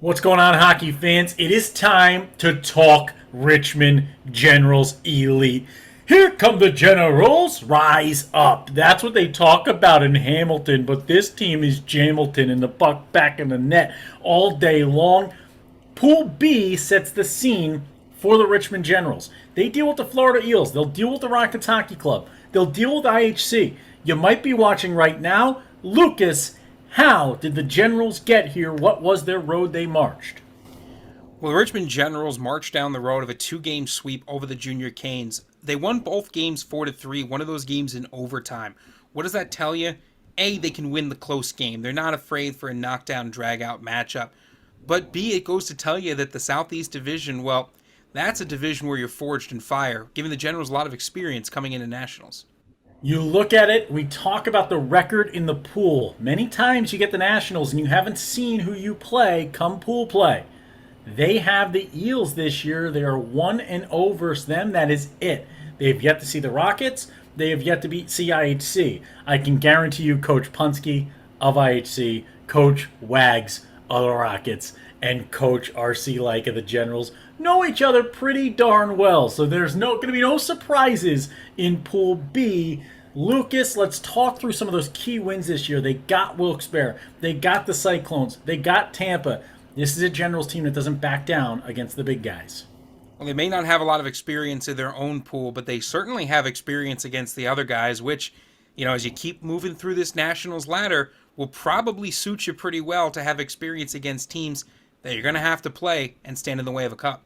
What's going on, hockey fans? It is time to talk Richmond Generals Elite. Here come the Generals, rise up. That's what they talk about in Hamilton, but this team is Jamilton and the puck back in the net all day long. Pool B sets the scene for the Richmond Generals. They deal with the Florida Eels. They'll deal with the Rockets Hockey Club. They'll deal with IHC. You might be watching right now. Lucas, how did the Generals get here? What was their road they marched? Well, the Richmond Generals marched down the road of a two-game sweep over the Junior Canes. They won both games 4-3, one of those games in overtime. What does that tell you? A, they can win the close game. They're not afraid for a knockdown, drag-out matchup. But B, it goes to tell you that the Southeast Division, well, that's a division where you're forged in fire, giving the Generals a lot of experience coming into Nationals. You look at it, we talk about the record in the pool. Many times you get the Nationals and you haven't seen who you play come pool play. They have the Eels this year. They are 1-0 versus them. That is it. They have yet to see the Rockets. They have yet to beat CIHC. I can guarantee you Coach Punske of IHC, Coach Wags of the Rockets, and Coach RC Like of the Generals know each other pretty darn well. So there's going to be no surprises in Pool B. Lucas, let's talk through some of those key wins this year. They got Wilkes-Barre. They got the Cyclones. They got Tampa. This is a Generals team that doesn't back down against the big guys. Well, they may not have a lot of experience in their own pool, but they certainly have experience against the other guys, which, as you keep moving through this Nationals ladder, will probably suit you pretty well to have experience against teams that you're going to have to play and stand in the way of a cup.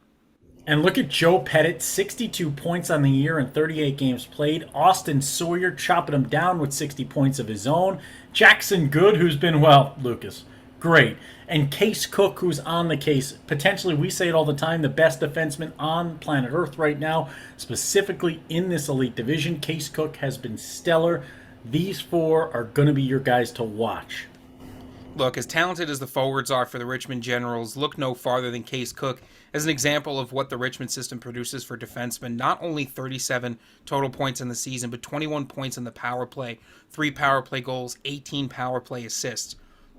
And look at Joe Pettit, 62 points on the year in 38 games played. Austin Sawyer chopping him down with 60 points of his own. Jackson Good, who's been, Lucas, great. And Case Cook, who's on the case. Potentially, we say it all the time, the best defenseman on planet Earth right now, specifically in this elite division. Case Cook has been stellar. These four are going to be your guys to watch. Look, as talented as the forwards are for the Richmond Generals, look no farther than Case Cook as an example of what the Richmond system produces for defensemen. Not only 37 total points in the season, but 21 points in the power play, 3 power play goals, 18 power play assists.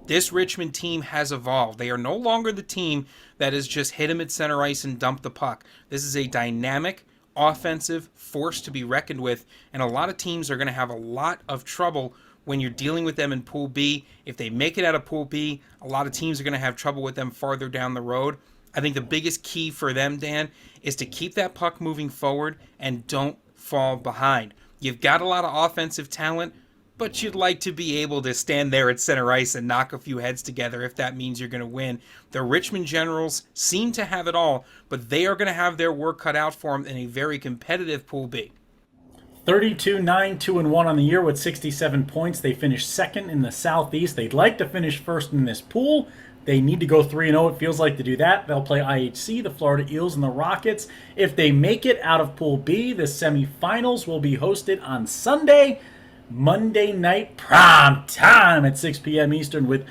This Richmond team has evolved. They are no longer the team that is just hit him at center ice and dump the puck. This is a dynamic, offensive force to be reckoned with, and a lot of teams are going to have a lot of trouble when you're dealing with them in Pool B. If they make it out of Pool B, a lot of teams are going to have trouble with them farther down the road. I think the biggest key for them, Dan, is to keep that puck moving forward and don't fall behind. You've got a lot of offensive talent, but you'd like to be able to stand there at center ice and knock a few heads together if that means you're going to win. The Richmond Generals seem to have it all, but they are going to have their work cut out for them in a very competitive Pool B. 32-9-2-1 on the year with 67 points. They finished second in the Southeast. They'd like to finish first in this pool. They need to go 3-0, it feels like, to do that. They'll play IHC, the Florida Eels, and the Rockets. If they make it out of Pool B, the semifinals will be hosted on Sunday, Monday night prime time at 6 p.m. Eastern with,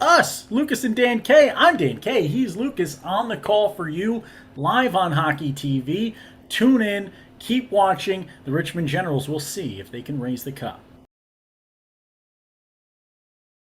us, Lucas and Dan K. I'm Dan K. He's Lucas on the call for you live on Hockey TV. Tune in. Keep watching. The Richmond Generals will see if they can raise the cup.